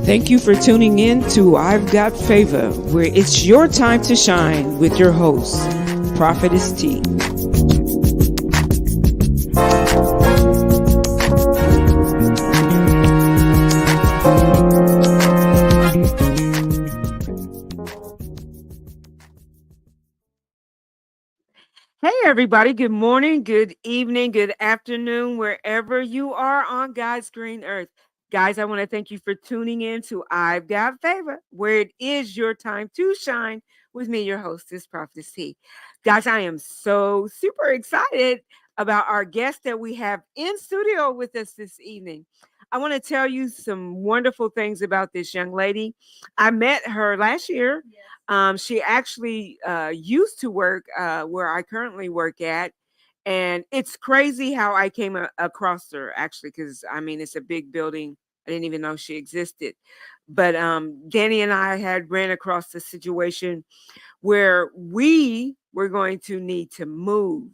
Thank you for tuning in to I've Got Favor, where it's your time to shine with your host, Prophetess T. Hey, everybody. Good morning, good evening, good afternoon, wherever you are on God's green earth. Guys, I want to thank you for tuning in to I've Got Favor, where it is your time to shine with me, your hostess, Prophetess T. Guys, I am so super excited about our guest that we have in studio with us this evening. I want to tell you some wonderful things about this young lady. I met her last year. She actually used to work where I currently work at. And it's crazy how I came across her, actually, because I mean, it's a big building. I didn't even know she existed. But Danny and I had ran across the situation where we were going to need to move.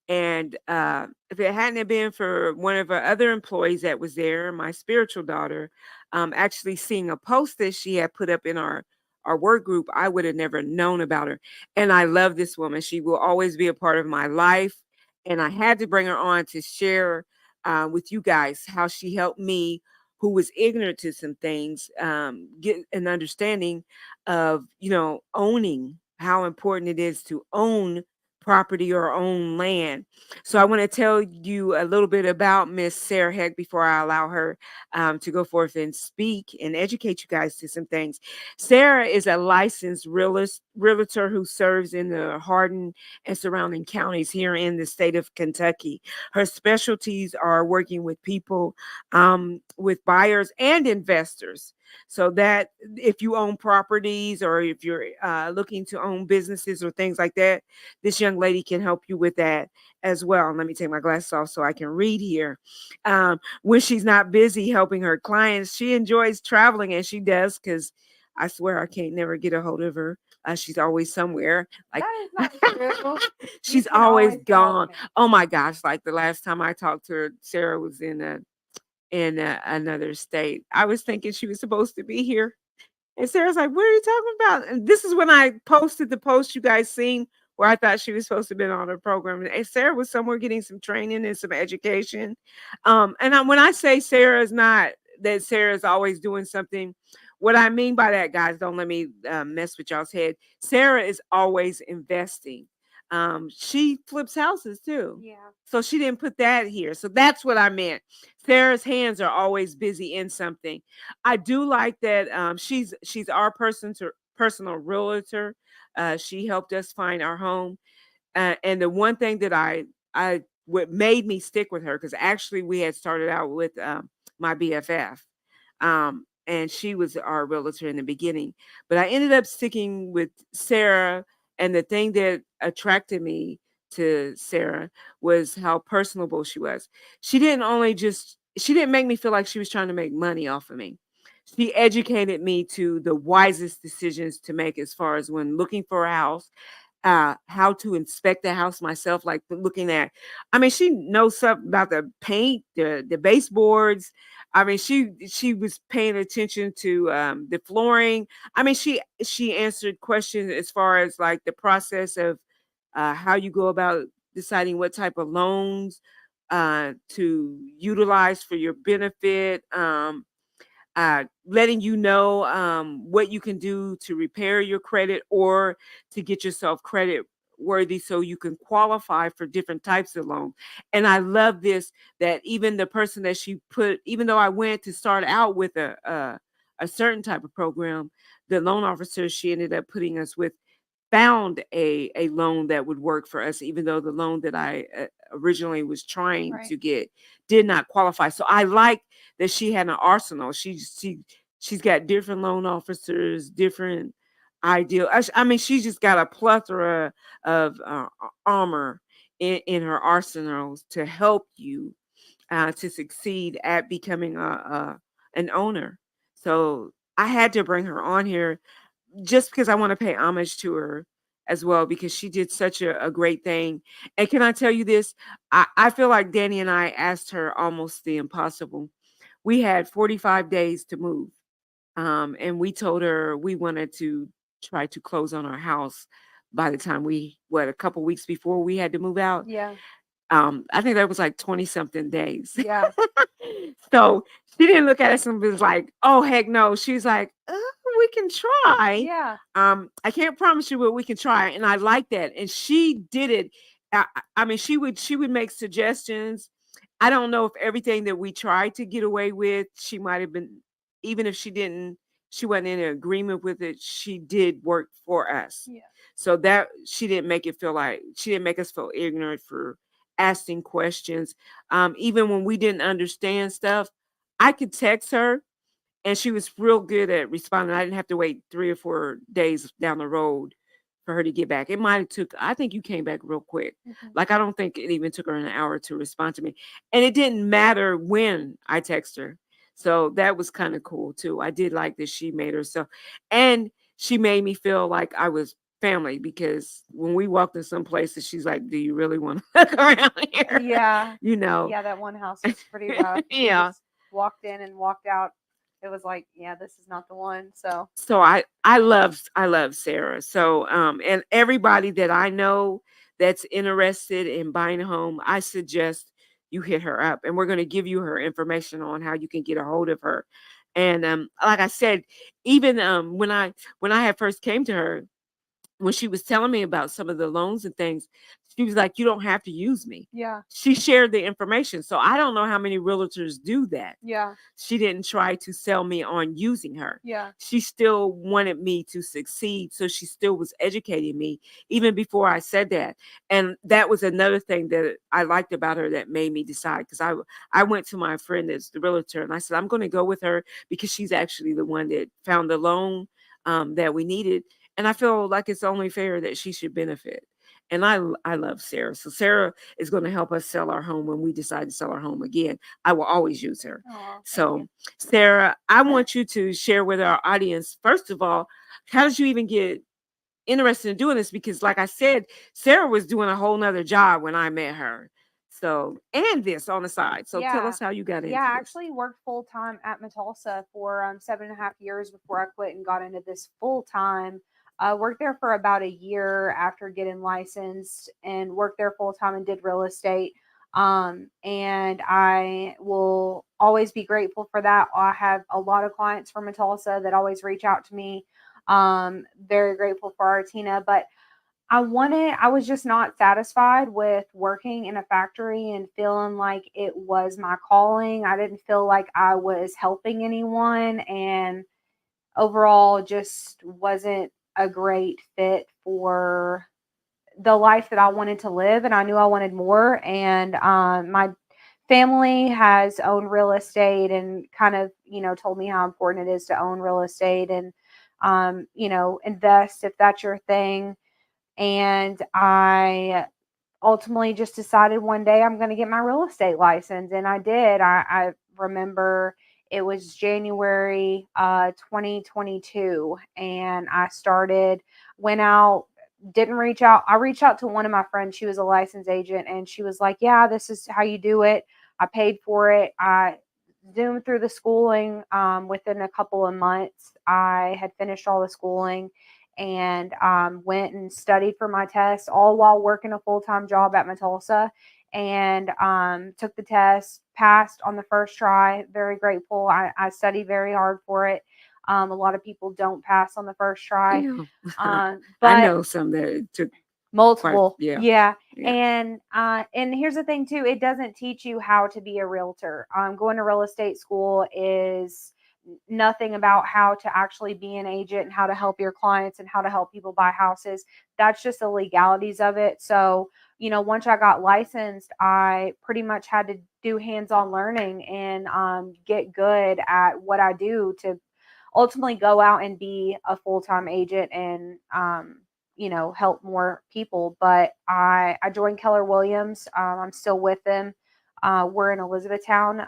And if it hadn't have been for one of our other employees that was there, my spiritual daughter, actually seeing a post that she had put up in our work group, I would have never known about her. And I love this woman. She will always be a part of my life. And I had to bring her on to share with you guys how she helped me, who was ignorant to some things, get an understanding of, owning, how important it is to own property or own land. So I want to tell you a little bit about Miss Sarah Heck before I allow her to go forth and speak and educate you guys to some things. Sarah is a licensed realtor who serves in the Hardin and surrounding counties here in the state of Kentucky. Her specialties are working with people, with buyers and investors. So that if you own properties or if you're looking to own businesses or things like that, this young lady can help you with that as well. Let me take my glasses off so I can read here. When she's not busy helping her clients, she enjoys traveling, and she does, because I swear I can't never get a hold of her. She's always somewhere. Like That is not true. she's always gone. Oh my gosh! Like the last time I talked to her, Sarah was in another state. I was thinking she was supposed to be here. And Sarah's like, "What are you talking about?" And this is when I posted the post you guys seen where I thought she was supposed to have been on her program. And Sarah was somewhere getting some training and some education. When I say Sarah is not that Sarah's always doing something, what I mean by that, guys, don't let me mess with y'all's head. Sarah is always investing. She flips houses too. Yeah. So she didn't put that here. So that's what I meant. Sarah's hands are always busy in something. I do like that she's our personal realtor. She helped us find our home. And the one thing that I what made me stick with her, because actually we had started out with my BFF. And she was our realtor in the beginning. But I ended up sticking with Sarah. And the thing that attracted me to Sarah was how personable she was. She didn't make me feel like she was trying to make money off of me. She educated me to the wisest decisions to make as far as when looking for a house, how to inspect the house myself, like looking at, I mean, she knows something about the paint, the baseboards. I mean, she was paying attention to the flooring. I mean, she answered questions as far as like the process of how you go about deciding what type of loans to utilize for your benefit. Letting you know what you can do to repair your credit or to get yourself credit worthy so you can qualify for different types of loans. And I love this, that even the person that she put, even though I went to start out with a certain type of program, the loan officer she ended up putting us with found a loan that would work for us, even though the loan that I originally was trying to get did not qualify. So I like that she had an arsenal. She's got different loan officers, different ideal. I mean, she just got a plethora of armor in her arsenals to help you to succeed at becoming an owner. So I had to bring her on here just because I want to pay homage to her as well because she did such a great thing. And can I tell you this? I feel like Danny and I asked her almost the impossible. We had 45 days to move. And we told her we wanted to try to close on our house by the time a couple weeks before we had to move out. Yeah. I think that was like 20 something days. Yeah. So she didn't look at us and was like, oh, heck no. She's like, we can try. Yeah. I can't promise you, but we can try. And I like that. And she did it. I mean, she would make suggestions. I don't know if everything that we tried to get away with, she might have been, even if she wasn't in agreement with it, she did work for us. Yeah. So that she didn't make us feel ignorant for asking questions. Even when we didn't understand stuff, I could text her and she was real good at responding. I didn't have to wait 3 or 4 days down the road for her to get back. It might have took. I think you came back real quick. Mhm. Like I don't think it even took her an hour to respond to me, and it didn't matter when I text her. So that was kind of cool too. I did like that she made herself, and she made me feel like I was family because when we walked in some places, she's like, "Do you really want to look around here?" Yeah. you know, Yeah, that one house was pretty rough. We yeah. just walked in and walked out. It was like, yeah, this is not the one. So, So I love Sarah. So and everybody that I know that's interested in buying a home, I suggest you hit her up and we're going to give you her information on how you can get a hold of her. And like I said, even when I had first came to her, when she was telling me about some of the loans and things, she was like, "You don't have to use me." yeah. She shared the information. So I don't know how many realtors do that. Yeah. She didn't try to sell me on using her. Yeah. She still wanted me to succeed. So she still was educating me even before I said that. And that was another thing that I liked about her that made me decide because I went to my friend that's the realtor and I said, I'm going to go with her because she's actually the one that found the loan that we needed. And I feel like it's only fair that she should benefit. And I love Sarah. So Sarah is going to help us sell our home when we decide to sell our home again. I will always use her. Oh, thank you. So Sarah, I want you to share with our audience, first of all, how did you even get interested in doing this? Because like I said, Sarah was doing a whole nother job when I met her. So, and this on the side. So tell Yeah. us how you got Yeah, into I this. actually worked full time at Metalsa for 7.5 years before I quit and got into this full time. Worked there for about a year after getting licensed and worked there full time and did real estate. And I will always be grateful for that. I have a lot of clients from Metalsa that always reach out to me. Very grateful for Artina, but I was just not satisfied with working in a factory and feeling like it was my calling. I didn't feel like I was helping anyone and overall just wasn't a great fit for the life that I wanted to live. And I knew I wanted more. And my family has owned real estate and kind of, told me how important it is to own real estate and, invest if that's your thing. And I ultimately just decided one day I'm going to get my real estate license. And I did. I remember it was January 2022. And I started, went out, didn't reach out. I reached out to one of my friends. She was a licensed agent. And she was like, yeah, this is how you do it. I paid for it. I zoomed through the schooling. Within a couple of months, I had finished all the schooling and went and studied for my test, all while working a full time job at Metalsa. And took the test, passed on the first try. Very grateful. I studied very hard for it. A lot of people don't pass on the first try, Yeah. I but know some that it took quite, multiple, yeah. yeah. Yeah. And here's the thing too, it doesn't teach you how to be a realtor. Going to real estate school is nothing about how to actually be an agent and how to help your clients and how to help people buy houses. That's just the legalities of it. So, once I got licensed, I pretty much had to do hands-on learning and get good at what I do to ultimately go out and be a full-time agent and help more people. But I joined Keller Williams. I'm still with them. We're in Elizabethtown,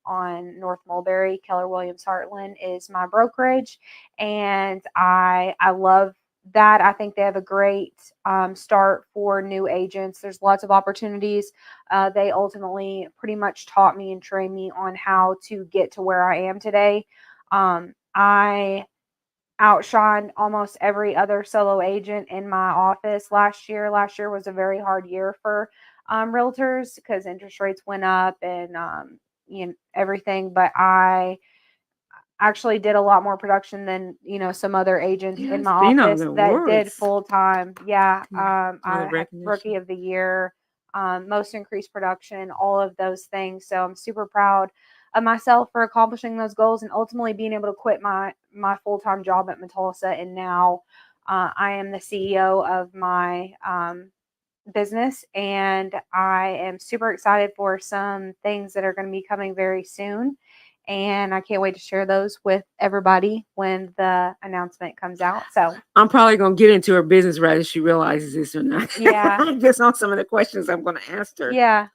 on North Mulberry. Keller Williams Heartland is my brokerage, and I love that I think they have a great start for new agents. There's lots of opportunities. They ultimately pretty much taught me and trained me on how to get to where I am today. I outshined almost every other solo agent in my office last year. Last year was a very hard year for realtors because interest rates went up and everything. But I actually did a lot more production than some other agents Yeah, in I've my seen all office the that did awards. full time. Yeah, All the I had rookie recognition. of the year, most increased production, all of those things. So I'm super proud of myself for accomplishing those goals and ultimately being able to quit my full time job at Matulsa. And now I am the CEO of my business, and I am super excited for some things that are going to be coming very soon. And I can't wait to share those with everybody when the announcement comes out. So, I'm probably gonna get into her business whether she realizes this or not. yeah, Just on some of the questions I'm gonna ask her. yeah.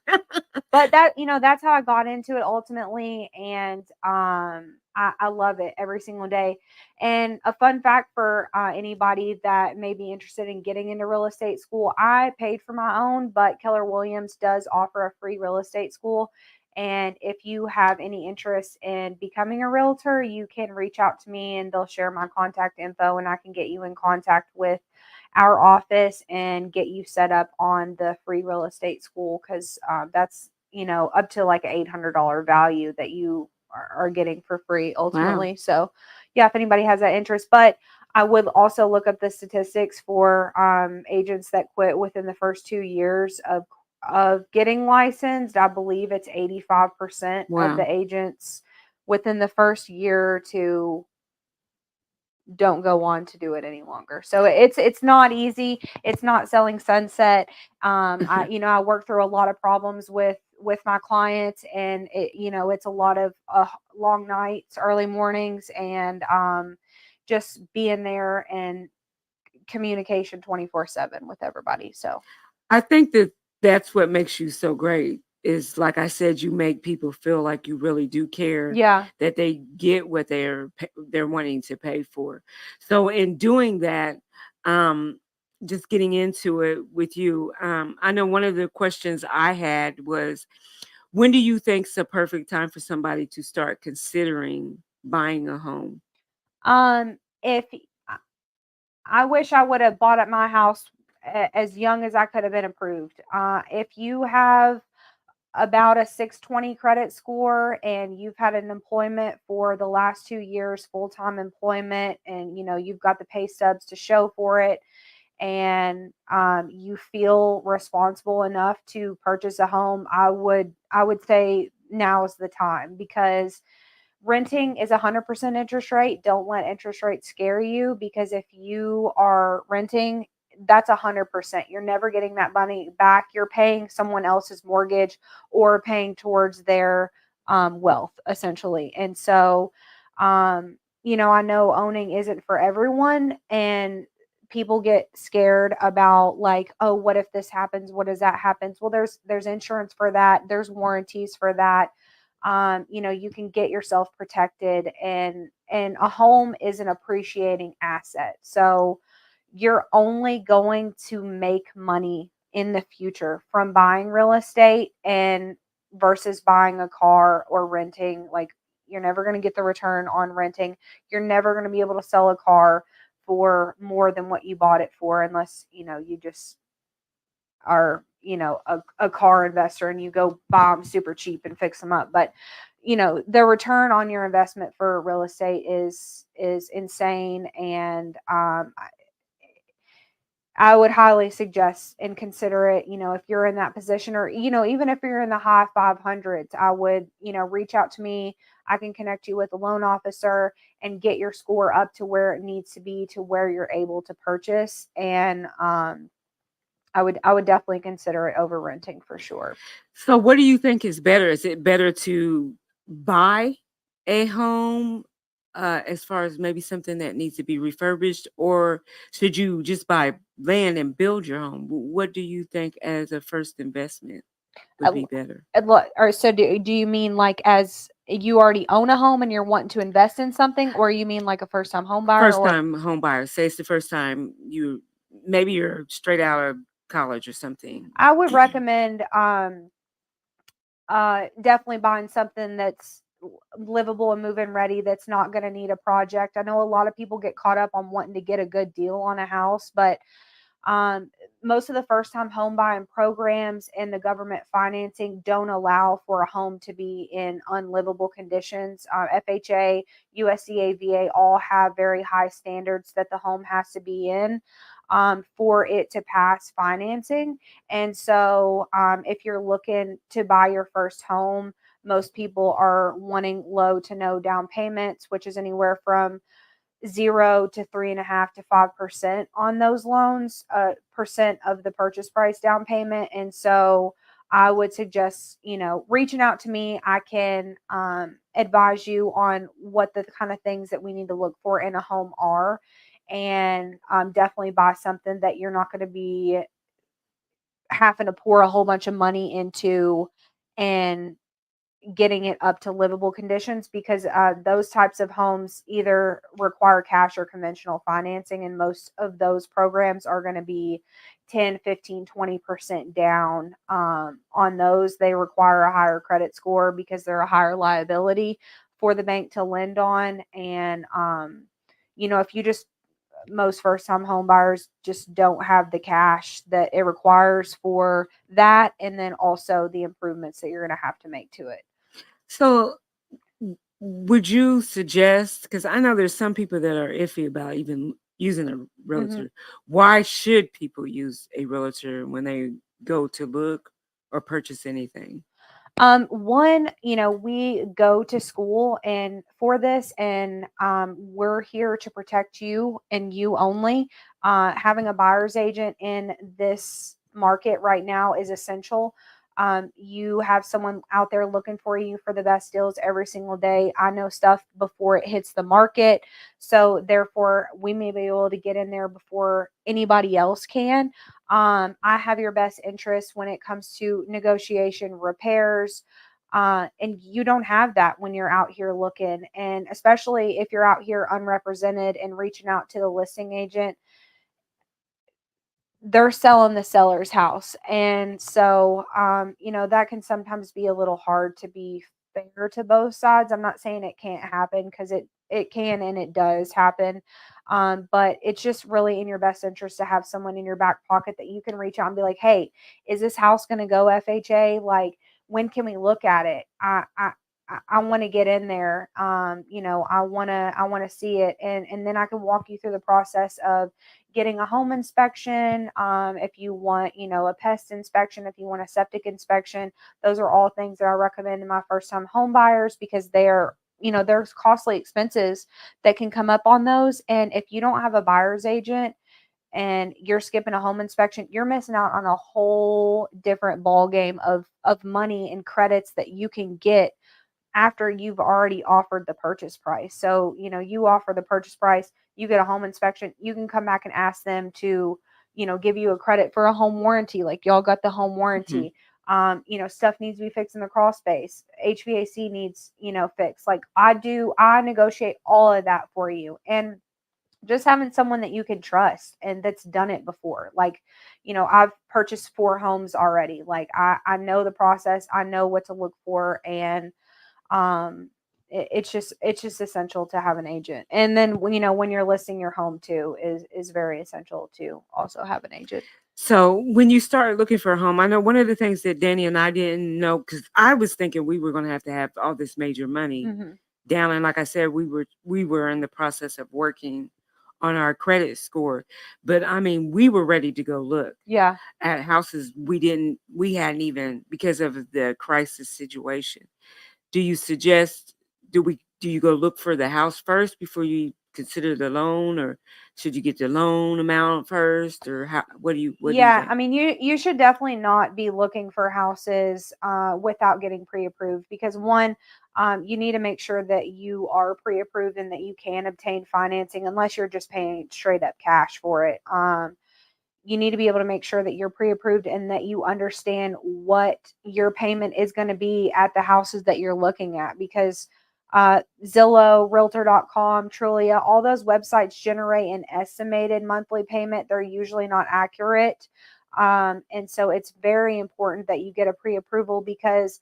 But that's how I got into it ultimately, and I love it every single day. And a fun fact for anybody that may be interested in getting into real estate school, I paid for my own, but Keller Williams does offer a free real estate school. And if you have any interest in becoming a realtor, you can reach out to me and they'll share my contact info and I can get you in contact with our office and get you set up on the free real estate school because that's up to like an $800 value that you are getting for free Wow. ultimately. So yeah, if anybody has that interest. But I would also look up the statistics for agents that quit within the first 2 years of getting licensed. I believe it's 85% of Wow. the agents within the first year to don't go on to do it any longer. So it's not easy. It's not selling sunset. I work through a lot of problems with my clients, and it's a lot of long nights, early mornings, and just being there and communication 24/7 with everybody. So I think that that's what makes you so great is like I said, you make people feel like you really do care yeah. that they get what they're wanting to pay for. So in doing that, um, just getting into it with you, I know one of the questions I had was, when do you think's the perfect time for somebody to start considering buying a home? If I wish I would have bought at my house as young as I could have been approved. If you have about a 620 credit score and you've had an employment for the last 2 years, full-time employment, and you've got the pay stubs to show for it, and you feel responsible enough to purchase a home, I would say now is the time because renting is 100% interest rate. Don't let interest rates scare you because if you are renting, that's 100%. You're never getting that money back. You're paying someone else's mortgage or paying towards their wealth, essentially. And so, I know owning isn't for everyone, and people get scared about like, oh, what if this happens? What does that happens? Well, there's insurance for that. There's warranties for that. You can get yourself protected, and a home is an appreciating asset. So you're only going to make money in the future from buying real estate and versus buying a car or renting. Like, you're never going to get the return on renting. You're never going to be able to sell a car for more than what you bought it for unless you just are a car investor and you go buy them super cheap and fix them up. But the return on your investment for real estate is insane. And I would highly suggest and consider it. If you're in that position, or even if you're in the high 500s, I would reach out to me. I can connect you with a loan officer and get your score up to where it needs to be to where you're able to purchase. And I would definitely consider it over renting for sure. So what do you think is better? Is it better to buy a home, as far as maybe something that needs to be refurbished, or should you just buy land and build your home? What do you think as a first investment would Uh, be better? or so do you mean like as you already own a home and you're wanting to invest in something, or you mean like a first time home buyer, First or time home buyer. Say it's the first time you, maybe you're straight out of college or something. I would recommend definitely buying something that's livable and move in ready, that's not going to need a project. I know a lot of people get caught up on wanting to get a good deal on a house, but um, most of the first time home buying programs and the government financing don't allow for a home to be in unlivable conditions. FHA, USDA, VA all have very high standards that the home has to be in for it to pass financing. And so, if you're looking to buy your first home, most people are wanting low to no down payments, which is anywhere from 0 to 3.5 to 5% on those loans, percent of the purchase price down payment. And so I would suggest, reaching out to me. I can advise you on what the kind of things that we need to look for in a home are, and definitely buy something that you're not going to be having to pour a whole bunch of money into and getting it up to livable conditions, because those types of homes either require cash or conventional financing, and most of those programs are going to be 10, 15, 20% down. On those, they require a higher credit score because they're a higher liability for the bank to lend on. And if you just most first time home buyers just don't have the cash that it requires for that, and then also the improvements that you're going to have to make to it. So, would you suggest, because I know there's some people that are iffy about even using a hmm realtor, why should people use a realtor when they go to look or purchase anything? One, we go to school and for this, and we're here to protect you and you only. Having a buyer's agent in this market right now is essential. You have someone out there looking for you for the best deals every single day. I know stuff before it hits the market, so therefore we may be able to get in there before anybody else can. I have your best interest when it comes to negotiation, repairs, and you don't have that when you're out here looking. And especially if you're out here unrepresented and reaching out to the listing agent, they're selling the seller's house. And so, that can sometimes be a little hard to be fair to both sides. I'm not saying it can't happen, because it can and it does happen. But it's just really in your best interest to have someone in your back pocket that you can reach out and be like, hey, is this house going to go FHA? Like, when can we look at it? I want to get in there. I want to see it, and then I can walk you through the process of getting a home inspection. If you want, a pest inspection, if you want a septic inspection, those are all things that I recommend to my first time home buyers, because there's costly expenses that can come up on those. And if you don't have a buyer's agent and you're skipping a home inspection, you're missing out on a whole different ball game of money and credits that you can get after you've already offered the purchase price. So, you offer the purchase price, you get a home inspection, you can come back and ask them to, give you a credit for a home warranty. Like, y'all got the home Mhm. warranty. Stuff needs to be fixed in the crawl space. HVAC needs, fixed. Like, I negotiate all of that for you. And just having someone that you can trust and that's done it before. Like, I've purchased 4 homes already. Like, I know the process, I know what to look for. And it's just essential to have an agent. And then when you're listing your home too, is very essential to also have an agent. So, when you start looking for a home, I know one of the things that Danny and I didn't know, because I was thinking we were going to have all this major money hmm down, and like I said, we were in the process of working on our credit score, but I mean, we were ready to go look Yeah. at houses. We hadn't even, because of the crisis situation. Do you suggest, do you go look for the house first before you consider the loan, or should you get the loan amount first, or how, what do you Yeah, think? I mean, you should definitely not be looking for houses without getting pre-approved, because one, you need to make sure that you are pre-approved and that you can obtain financing, unless you're just paying straight up cash for it. you need to be able to make sure that you're pre-approved and that you understand what your payment is going to be at the houses that you're looking at, because Zillow, Realtor.com, Trulia, all those websites generate an estimated monthly payment. They're usually not accurate. And so it's very important that you get a pre-approval, because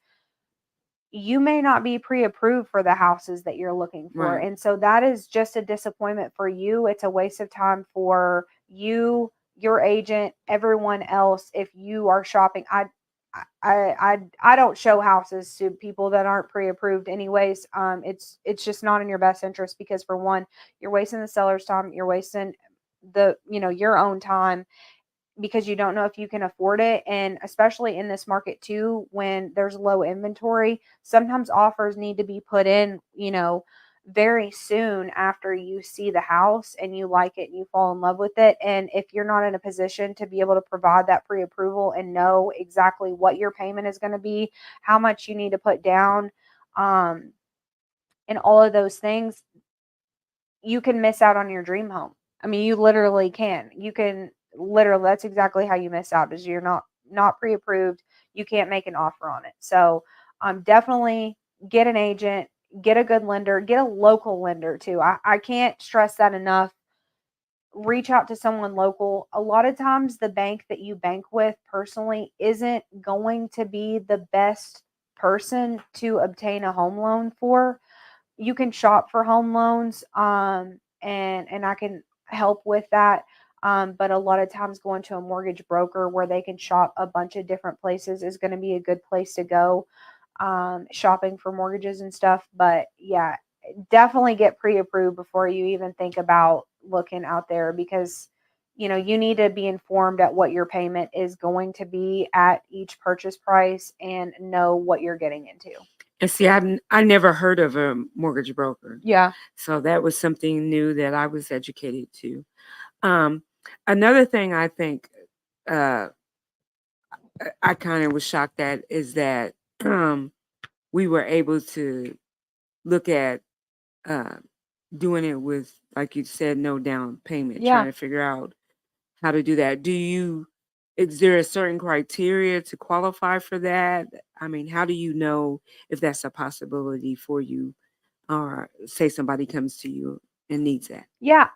you may not be pre-approved for the houses that you're looking for. Right. And so that is just a disappointment for you. It's a waste of time for you, your agent, everyone else. If you are shopping, I don't show houses to people that aren't pre-approved anyways. It's just not in your best interest, because for one, you're wasting the seller's time, you're wasting your own time, because you don't know if you can afford it. And especially in this market too, when there's low inventory, sometimes offers need to be put in, very soon after you see the house and you like it and you fall in love with it. And if you're not in a position to be able to provide that pre-approval and know exactly what your payment is going to be, how much you need to put down, um, and all of those things, you can miss out on your dream home. I mean, you literally can. You can literally, that's exactly how you miss out, is you're not pre-approved. You can't make an offer on it. So, definitely get an agent, get a good lender, get a local lender too. I can't stress that enough. Reach out to someone local. A lot of times the bank that you bank with personally isn't going to be the best person to obtain a home loan for. You can shop for home loans, and I can help with that. But a lot of times going to a mortgage broker where they can shop a bunch of different places is going to be a good place to go, shopping for mortgages and stuff. But yeah, definitely get pre-approved before you even think about looking out there, because you need to be informed at what your payment is going to be at each purchase price and know what you're getting into. And see, I never heard of a mortgage broker. Yeah. So that was something new that I was educated to. Um, Another thing I think uh, I kind of was shocked at is that um, we were able to look at uh, doing it with, like you said, no down payment, Yeah. trying to figure out how to do that. Is there a certain criteria to qualify for that? I mean, how do you know if that's a possibility for you, or say somebody comes to you and needs that? Yeah,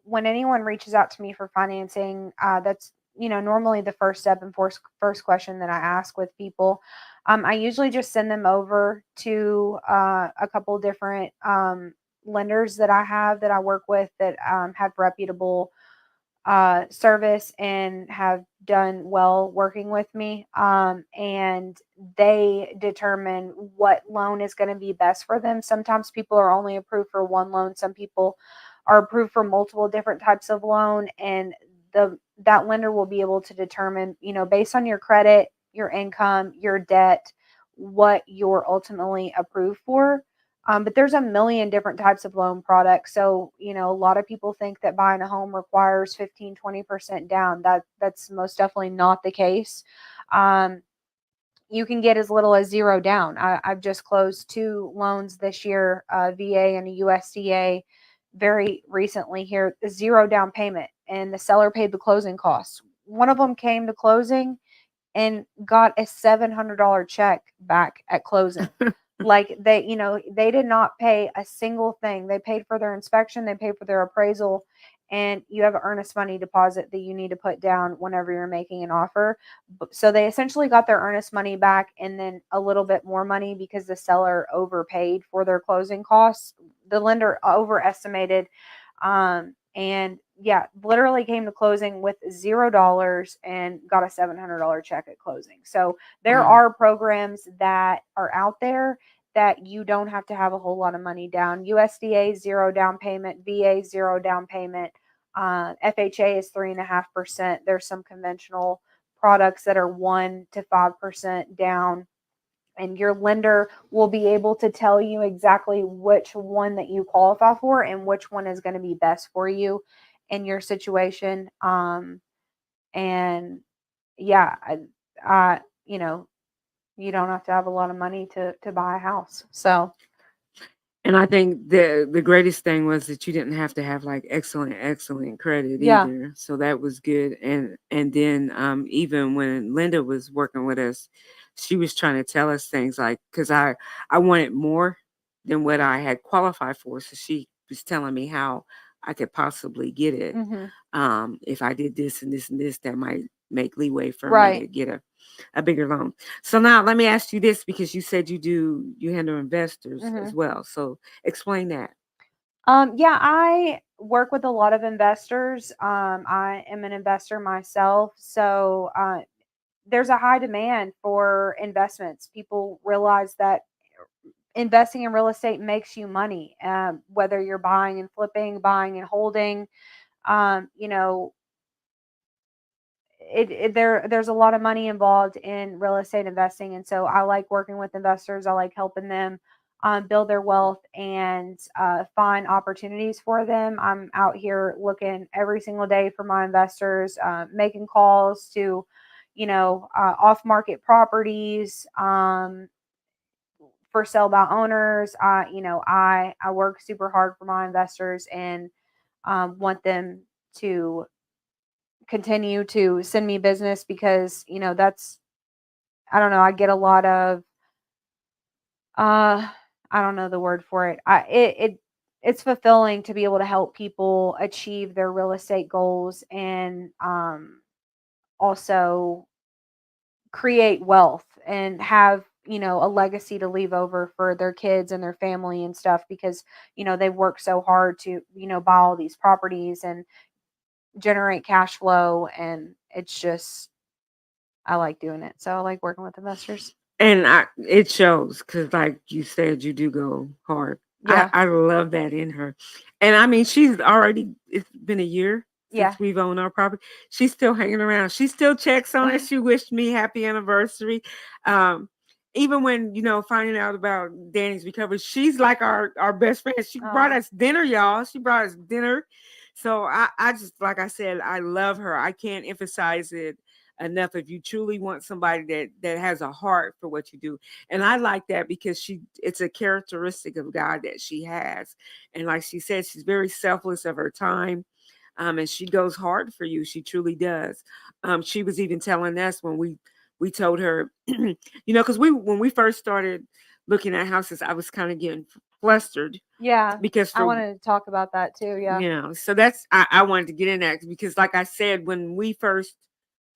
when anyone reaches out to me for financing, that's, normally the first step and first question that I ask with people. I usually just send them over to a couple different lenders that I work with that have reputable service and have done well working with me. And they determine what loan is going to be best for them. Sometimes people are only approved for one loan. Some people are approved for multiple different types of loan, and that lender will be able to determine, based on your credit, your income, your debt, what you're ultimately approved for. But there's a million different types of loan products. So, a lot of people think that buying a home requires 15, 20% down. That's most definitely not the case. Um, you can get as little as zero down. I've just closed two loans this year, VA and a USDA, very recently here, zero down payment, and the seller paid the closing costs. One of them came to closing and got a $700 check back at closing. Like, they did not pay a single thing. They paid for their inspection, they paid for their appraisal, and you have an earnest money deposit that you need to put down whenever you're making an offer. So they essentially got their earnest money back and then a little bit more money because the seller overpaid for their closing costs. The lender overestimated, and yeah, literally came to closing with $0 and got a $700 check at closing. So there Wow. are programs that are out there that you don't have to have a whole lot of money down. USDA zero down payment, VA zero down payment, FHA is 3.5%. There's some conventional products that are 1 to 5% down, and your lender will be able to tell you exactly which one that you qualify for and which one is going to be best for you in your situation. And yeah, I, you don't have to have a lot of money to buy a house. So And I think the greatest thing was that you didn't have to have like excellent credit Yeah. either. So that was good. And then even when Linda was working with us, she was trying to tell us things like because I wanted more than what I had qualified for. So she was telling me how I could possibly get it. Mhm. If I did this and this and this, that might make leeway for me Right. to get a bigger loan. So now let me ask you this because you said you handle investors as Mhm. well. So explain that. Yeah, I work with a lot of investors. I am an investor myself, so there's a high demand for investments. People realize that investing in real estate makes you money, whether you're buying and flipping, buying and holding. You know, there's a lot of money involved in real estate investing, and so I like working with investors. I like helping them build their wealth and find opportunities for them. I'm out here looking every single day for my investors, making calls to, off market properties, for sale by owners. I work super hard for my investors and want them to continue to send me business because that's, I don't know, I get a lot of uh I don't know the word for it. It's fulfilling to be able to help people achieve their real estate goals and also create wealth and have a legacy to leave over for their kids and their family and stuff because they've worked so hard to buy all these properties and generate cash flow, and it's just, I like doing it. So I like working with investors. And it shows because, like you said, you do go hard. Yeah. I love that in her, and I mean, she's already. It's been a year Yeah. since we've owned our property. She's still hanging around. She still checks on us. She wished me happy anniversary. Um, Even when finding out about Danny's recovery, she's like our best friend. She brought Oh. us dinner, y'all. She brought us dinner. So I just like I said, I love her. I can't emphasize it enough. If you truly want somebody that has a heart for what you do, and I like that because it's a characteristic of God that she has. And like she said, she's very selfless of her time. And she goes hard for you. She truly does. She was even telling us when we told her, because we when we first started looking at houses, I was kind of getting flustered Yeah. because I for wanted to talk about that too. Yeah. so that's I wanted to get in that because like I said, when we first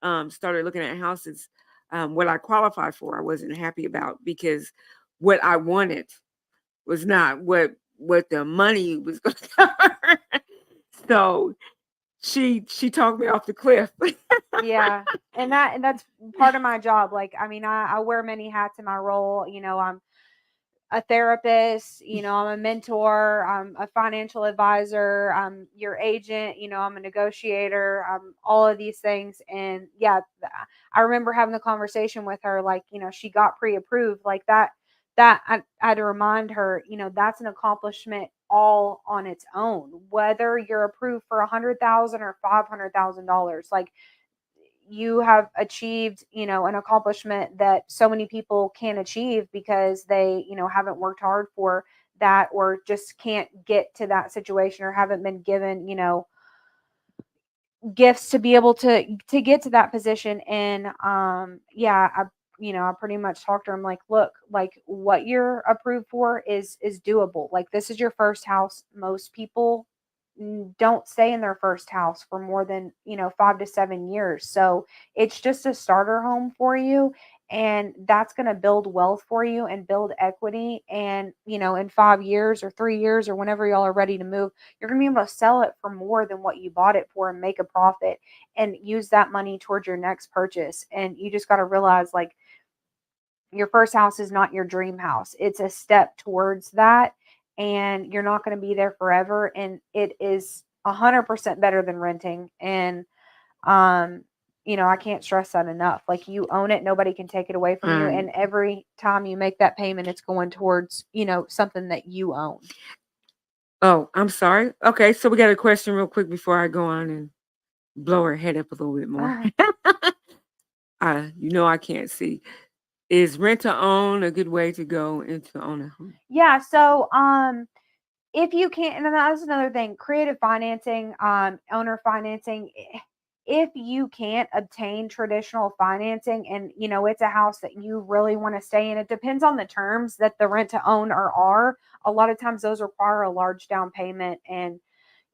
started looking at houses, what I qualified for, I wasn't happy about because what I wanted was not what the money was going to cover. So she talked me off the cliff. Yeah. And that's part of my job. Like, I mean, I wear many hats in my role. I'm a therapist, I'm a mentor, I'm a financial advisor, I'm your agent, I'm a negotiator, all of these things. And yeah, I remember having the conversation with her, like, she got pre-approved like that I had to remind her, that's an accomplishment all on its own, whether you're approved for 100,000 or $500,000. Like, you have achieved, an accomplishment that so many people can't achieve because they, haven't worked hard for that, or just can't get to that situation, or haven't been given, gifts to be able to get to that position. And yeah, I pretty much talked to him like, look, like, what you're approved for is doable. Like, this is your first house. Most people don't stay in their first house for more than 5 to 7 years, so it's just a starter home for you, and that's going to build wealth for you and build equity. And in 5 years or 3 years or whenever y'all are ready to move, you're going to be able to sell it for more than what you bought it for and make a profit and use that money towards your next purchase. And you just got to realize, like, your first house is not your dream house. It's a step towards that, and you're not going to be there forever. And it is 100% better than renting. And um, I can't stress that enough. Like, you own it, nobody can take it away from you. um, And every time you make that payment, it's going towards something that you own. oh, I'm sorry. Okay, so we got a question real quick before I go on and blow her head up a little bit more. I can't see. Is rent to own a good way to go into own a home? Yeah, so if you can't, and then that's another thing, creative financing, owner financing, if you can't obtain traditional financing and it's a house that you really want to stay in, it depends on the terms that the rent to own are. A lot of times those require a large down payment, and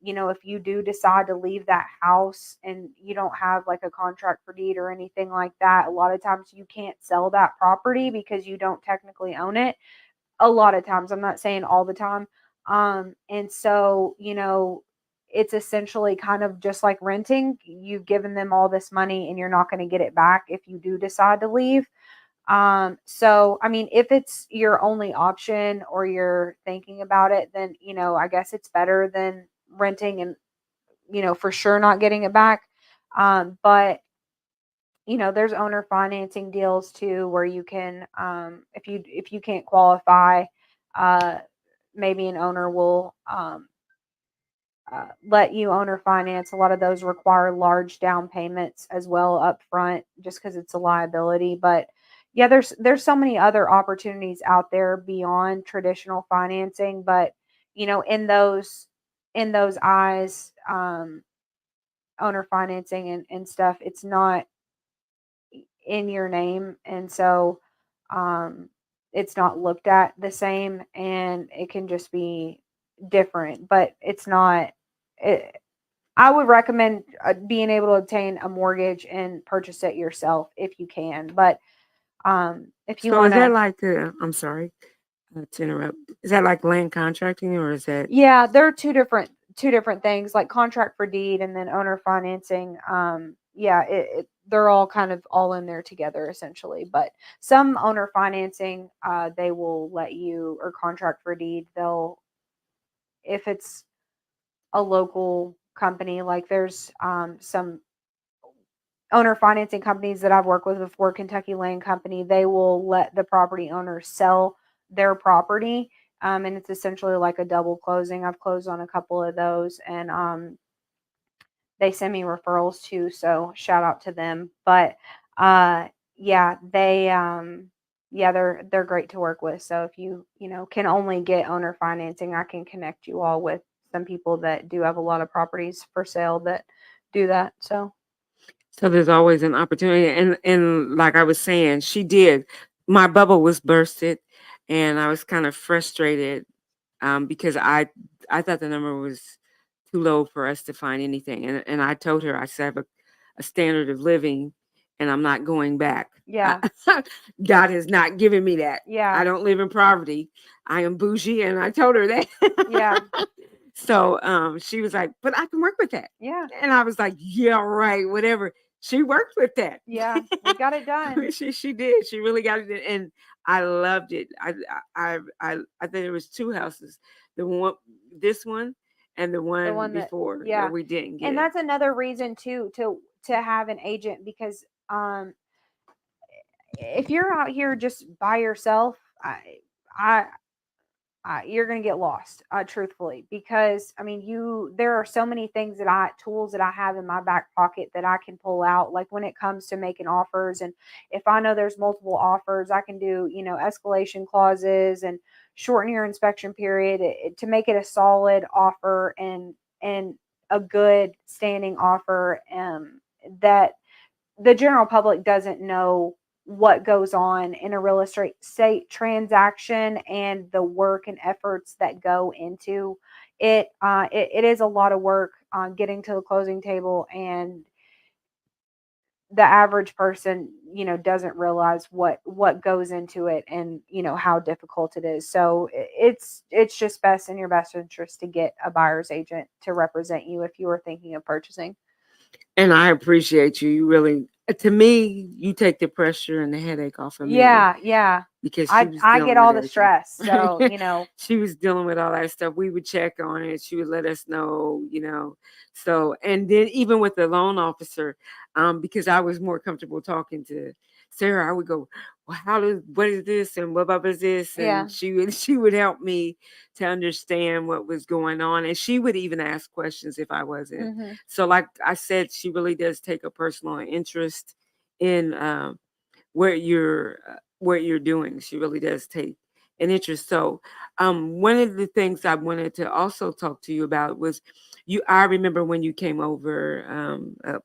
if you do decide to leave that house and you don't have like a contract for deed or anything like that, a lot of times you can't sell that property because you don't technically own it. A lot of times, I'm not saying all the time. And so, it's essentially kind of just like renting. You've given them all this money and you're not going to get it back if you do decide to leave. So I mean, if it's your only option or you're thinking about it, then I guess it's better than renting and for sure not getting it back. But there's owner financing deals too where you can, if you can't qualify, uh, maybe an owner will let you owner finance. A lot of those require large down payments as well up front, just because it's a liability. But yeah, there's so many other opportunities out there beyond traditional financing. But in those eyes, owner financing and stuff, it's not in your name, and so um it's not looked at the same, and it can just be different, but it's not it, I would recommend being able to obtain a mortgage and purchase it yourself if you can. But if you So want is that to, like I'm sorry to interrupt. Is that like land contracting or is that yeah, there are two different things, like contract for deed and then owner financing. Yeah, they're all kind of all in there together essentially. But some owner financing, they will let you, or contract for deed, they'll, if it's a local company, like there's some owner financing companies that I've worked with before. Kentucky Land Company, they will let the property owner sell their property. And it's essentially like a double closing. I've closed on a couple of those, and they send me referrals too. So shout out to them. But uh, yeah, yeah, they're great to work with. So if you can only get owner financing, I can connect you all with some people that do have a lot of properties for sale that do that. So so there's always an opportunity and like I was saying, she did. My bubble was bursted and I was kind of frustrated because I thought the number was too low for us to find anything. And I told her, I said, I have a standard of living and I'm not going back. yeah, God has not given me that. yeah, I don't live in poverty. I am bougie. And I told her that. yeah, So she was like, but I can work with that. yeah, And I was like, yeah, right, whatever. She worked with that. yeah. We got it done. She did. She really got it, and I loved it. I think there was two houses. The one, this one, and the The one one that, before that yeah, we didn't and get. that's another reason too to have an agent, because if you're out here just by yourself, I you're going to get lost, truthfully, because I mean, there are so many things tools that I have in my back pocket that I can pull out, like when it comes to making offers. And if I know there's multiple offers, I can do, escalation clauses and shorten your inspection period, to make it a solid offer, and a good standing offer, that the general public doesn't know what goes on in a real estate transaction, and the work and efforts that go into it. It is a lot of work on getting to the closing table, and the average person, doesn't realize what goes into it, and how difficult it is. So it's just best in your best interest to get a buyer's agent to represent you if you are thinking of purchasing. And I appreciate you. You really, to me, you take the pressure and the headache off of me Yeah, yeah. because she was I get dealing with all the everything. stress. So, She was dealing with all that stuff. We would check on it. She would let us know. So, and then even with the loan officer, because I was more comfortable talking to Sarah, I would go, well, what is this and what is this? yeah. And she would help me to understand what was going on. And she would even ask questions if I wasn't. Mhm. So, like I said, she really does take a personal interest in where you're what you're doing. She really does take an interest. So, one of the things I wanted to also talk to you about was you. I remember when you came over a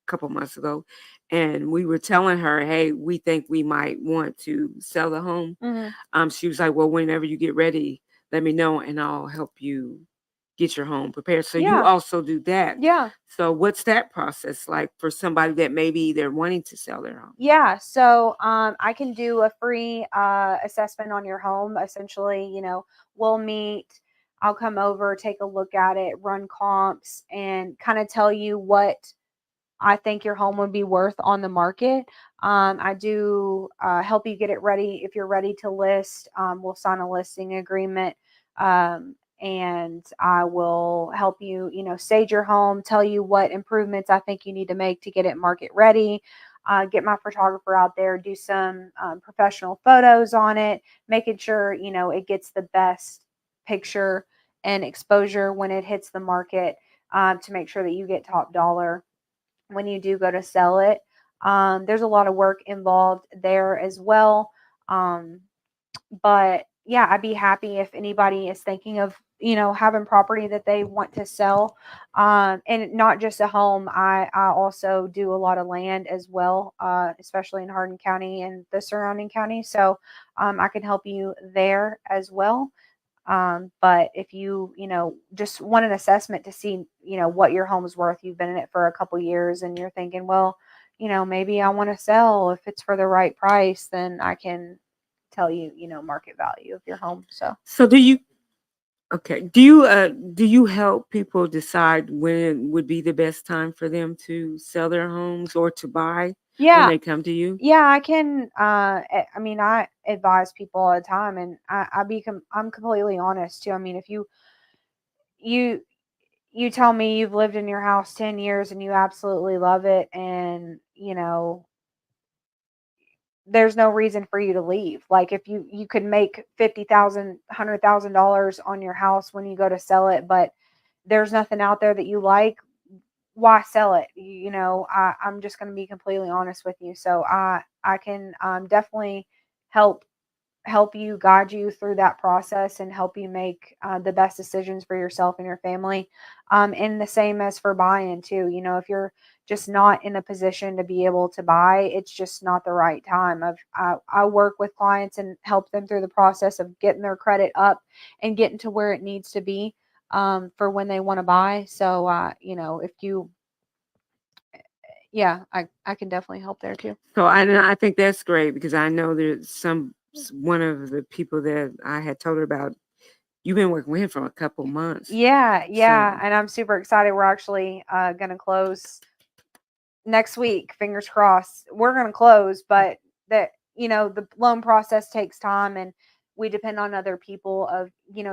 couple months ago, and we were telling her, "Hey, we think we might want to sell the home." Hmm. She was like, "Well, whenever you get ready, let me know, and I'll help you get your home prepared." So you Yeah. also do that. Yeah. So what's that process like for somebody that maybe they're wanting to sell their home? Yeah, so I can do a free assessment on your home. Essentially, we'll meet. I'll come over, take a look at it, run comps, and kind of tell you what I think your home would be worth on the market. I do help you get it ready. If you're ready to list, we'll sign a listing agreement. And I will help you, stage your home, tell you what improvements I think you need to make to get it market ready. Get my photographer out there, do some professional photos on it, making sure, it gets the best picture and exposure when it hits the market, to make sure that you get top dollar when you do go to sell it. There's a lot of work involved there as well. Um, but yeah, I'd be happy if anybody is thinking of, having property that they want to sell. And not just a home. I also do a lot of land as well, especially in Hardin County and the surrounding counties. So I can help you there as well. But if you just want an assessment to see, what your home's worth, you've been in it for a couple years and you're thinking, well, maybe I want to sell. If it's for the right price, then I can tell you, market value of your home. So, So do you help people decide when would be the best time for them to sell their homes or to buy when yeah, they come to you? yeah, I can. I mean, I advise people all the time, and I'm completely honest too. I mean, if you you tell me you've lived in your house 10 years and you absolutely love it, and there's no reason for you to leave. Like, if you could make 50,000, $100,000 on your house when you go to sell it, but there's nothing out there that you like, why sell it? I'm just going to be completely honest with you. So I can definitely help you, guide you through that process, and help you make the best decisions for yourself and your family. And the same as for buying too. If you're just not in a position to be able to buy, it's just not the right time. I work with clients and help them through the process of getting their credit up and getting to where it needs to be, for when they want to buy. So, if you, yeah, I can definitely help there too. So I think that's great because I know there's one of the people that I had told her about. You've been working with him for a couple months, Yeah, so yeah, and I'm super excited. We're actually going to close next week. Fingers crossed. We're going to close, but that the loan process takes time, and we depend on other people of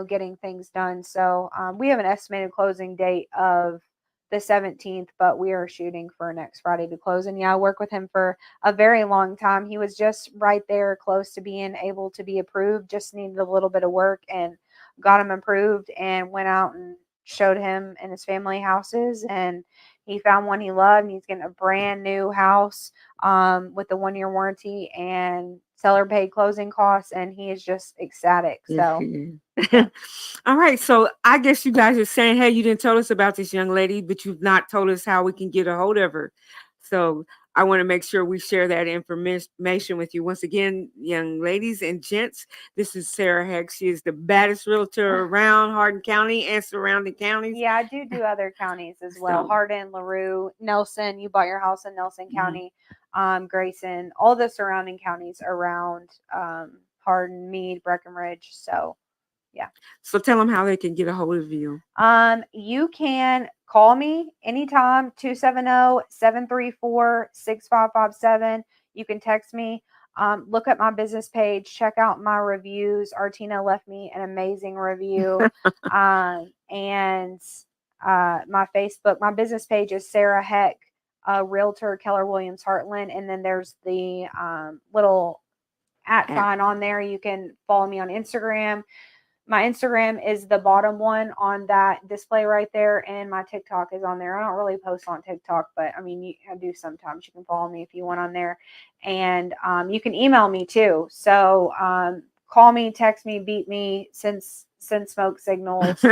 getting things done. So we have an estimated closing date of the 17th, but we are shooting for next Friday to close. And yeah, I worked with him for a very long time. He was just right there, close to being able to be approved. Just needed a little bit of work, and got him approved, and went out and showed him and his family houses, and he found one he loved, and he's getting a brand new house, with a 1 year warranty, and seller paid closing costs, and he is just ecstatic. yes, So, he yeah. is. All right, so I guess you guys are saying, hey, you didn't tell us about this young lady, but you've not told us how we can get a hold of her. So I want to make sure we share that information with you. Once again, young ladies and gents, this is Sarah Heck. She is the baddest realtor around Hardin County and surrounding counties. Yeah, I do other counties as well. So, Hardin, LaRue, Nelson. You bought your house in Nelson mhm. County, Grayson, all the surrounding counties around, Hardin, Meade, Breckenridge. So, yeah. So tell them how they can get a hold of you. You can call me anytime, 270-734-6557. You can text me. Look at my business page, check out my reviews. Artina left me an amazing review. And my business page is Sarah Heck, Realtor, Keller Williams Heartland. And then there's the little at At sign on there. You can follow me on Instagram. My Instagram is the bottom one on that display right there, and my TikTok is on there. I don't really post on TikTok, but I mean, I do sometimes. You can follow me if you want on there, and you can email me too. So call me, text me, beat me, send smoke signals,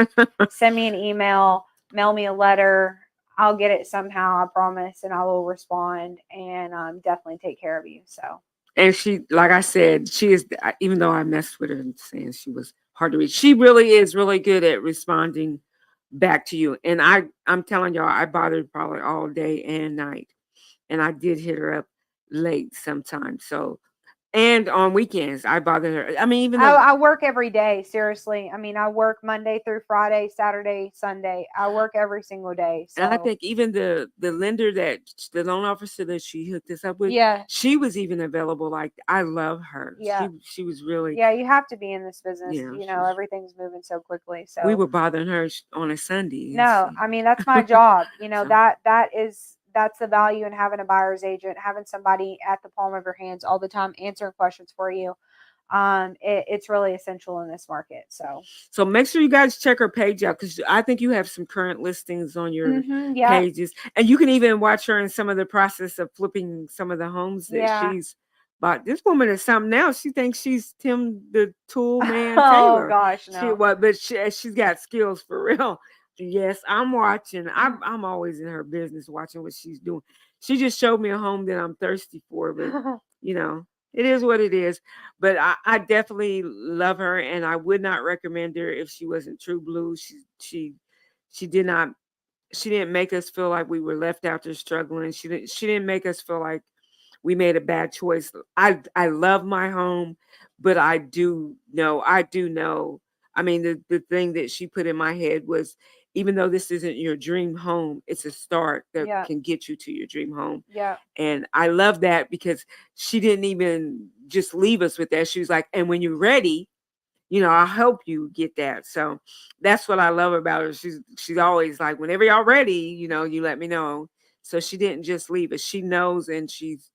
send me an email, mail me a letter. I'll get it somehow, I promise, and I will respond and definitely take care of you. So. And she, like I said, she is, even though I messed with her and saying she was hard to reach, she really is really good at responding back to you. And I'm telling y'all, I bothered probably all day and night. And I did hit her up late sometimes. So, and on weekends, I bothered her. I mean, even though, I work every day, seriously. I mean, I work Monday through Friday, Saturday, Sunday. I work every single day. and I So, think even the lender that the loan officer that she hooked us up with, yeah, she was even available. Like, I love her. yeah, She was really, yeah, you have to be in this business. yeah. You know, everything's moving so quickly. We So, were bothering her on a Sunday, and no, she, I mean, that's my job. You know, so. that's the value in having a buyer's agent, having somebody at the palm of your hands all the time answering questions for you. It's really essential in this market. So, So make sure you guys check her page out because I think you have some current listings on your yeah, pages, and you can even watch her in some of the process of flipping some of the homes that yeah. she's bought. This woman is something else. She thinks she's Tim the Tool Man Oh Taylor. gosh, She no. what? But she's got skills for real. Yes, I'm watching. I'm always in her business watching what she's doing. She just showed me a home that I'm thirsty for, but you know, it is what it is. But I definitely love her, and I would not recommend her if she wasn't true blue. She did not. She didn't make us feel like we were left out there struggling. She didn't make us feel like we made a bad choice. I love my home, but I do know. I mean, the thing that she put in my head was, even though this isn't your dream home, it's a start that Yeah, can get you to your dream home. yeah, And I love that because she didn't even just leave us with that. She was like, and when you're ready, I'll help you get that. So that's what I love about her. She's always like, whenever y'all ready, you let me know. So she didn't just leave us. She knows, and she's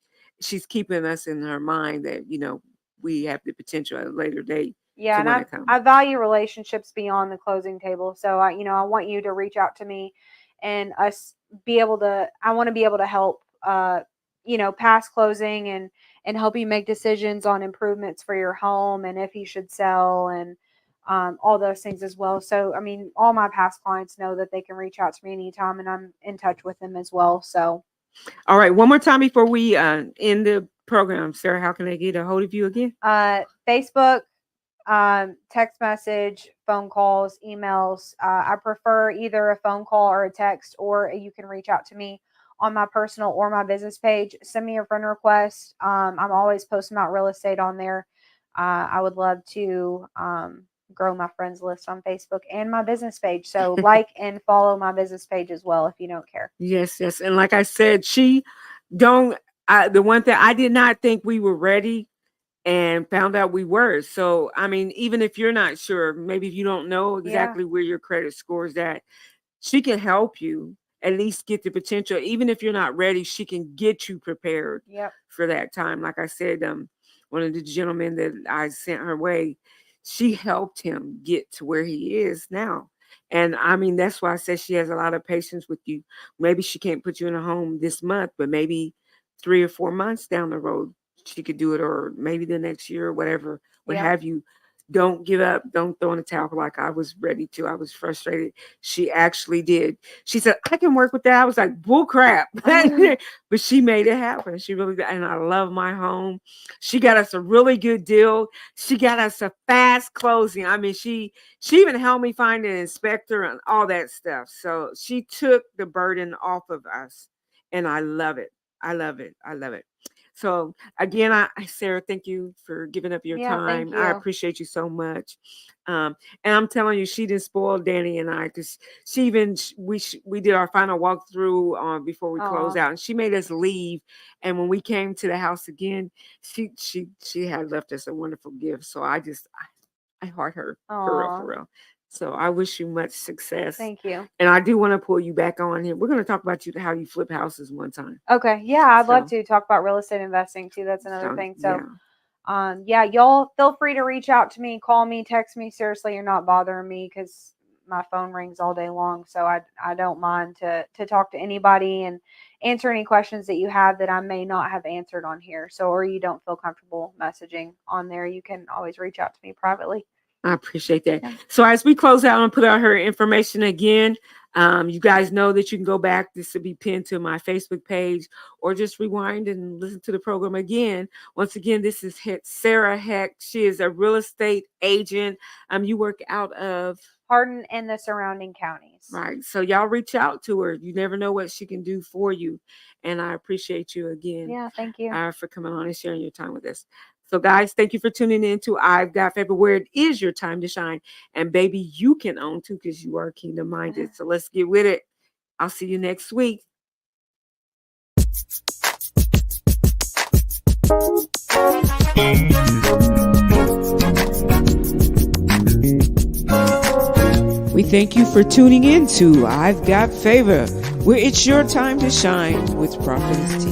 keeping us in her mind that, we have the potential at a later date yeah. to And want I to come. I value relationships beyond the closing table. So I want you to reach out to me, and us be able to. I want to be able to help. Past closing and help you make decisions on improvements for your home and if you should sell and all those things as well. So I mean, all my past clients know that they can reach out to me anytime, and I'm in touch with them as well. So All right, one more time before we end the program, Sarah. How can I get a hold of you again? Facebook, text message, phone calls, emails. I prefer either a phone call or a text, or you can reach out to me on my personal or my business page. Send me a friend request. I'm always posting about real estate on there. I would love to grow my friends list on Facebook and my business page. So like and follow my business page as well if you don't care. Yes, yes. And like I said, she don't. The one thing, I did not think we were ready, and found out we were. So, I mean, even if you're not sure, maybe if you don't know Yeah. exactly where your credit score is at, she can help you at least get the potential. Even if you're not ready, she can get you prepared Yep. for that time. Like I said, one of the gentlemen that I sent her way, she helped him get to where he is now. And I mean, that's why I said she has a lot of patience with you. Maybe she can't put you in a home this month, but maybe 3 or 4 months down the road, she could do it, or maybe the next year, or whatever, what Yep. have you. Don't give up. Don't throw in the towel like I was ready to. I was frustrated. She actually did. She said, I can work with that. I was like, bull crap. But she made it happen. She really did. And I love my home. She got us a really good deal. She got us a fast closing. I mean, she even helped me find an inspector and all that stuff. So she took the burden off of us. And I love it. I love it. I love it. So again, Sarah, thank you for giving up your Yeah. Thank time. I you. appreciate you so much. Um, and I'm telling you, she didn't spoil Danny and I, because she even we did our final walkthrough before we closed Oh, out, and she made us leave. And when we came to the house again, she had left us a wonderful gift. So I heart her for real, for oh. real. So I wish you much success. Thank you. And I do want to pull you back on here. We're going to talk about how you flip houses one time. Okay. Yeah, I'd love So to talk about real estate investing too. That's another thing. So, yeah. Yeah, y'all feel free to reach out to me, call me, text me. Seriously, you're not bothering me because my phone rings all day long. So I don't mind to talk to anybody and answer any questions that you have that I may not have answered on here. So, or you don't feel comfortable messaging on there, you can always reach out to me privately. I appreciate that. Yeah. So as we close out and put out her information again, you guys know that you can go back. This will be pinned to my Facebook page, or just rewind and listen to the program again. Once again, this is Sarah Heck. She is a real estate agent. You work out of Hardin and the surrounding counties. right. So y'all reach out to her. You never know what she can do for you. And I appreciate you again Yeah, thank you. for coming on and sharing your time with us. So, guys, thank you for tuning in to I've Got Favor, where it is your time to shine. And, baby, you can own too because you are kingdom minded. So, let's get with it. I'll see you next week. We thank you for tuning in to I've Got Favor, where it's your time to shine with Prophetess T.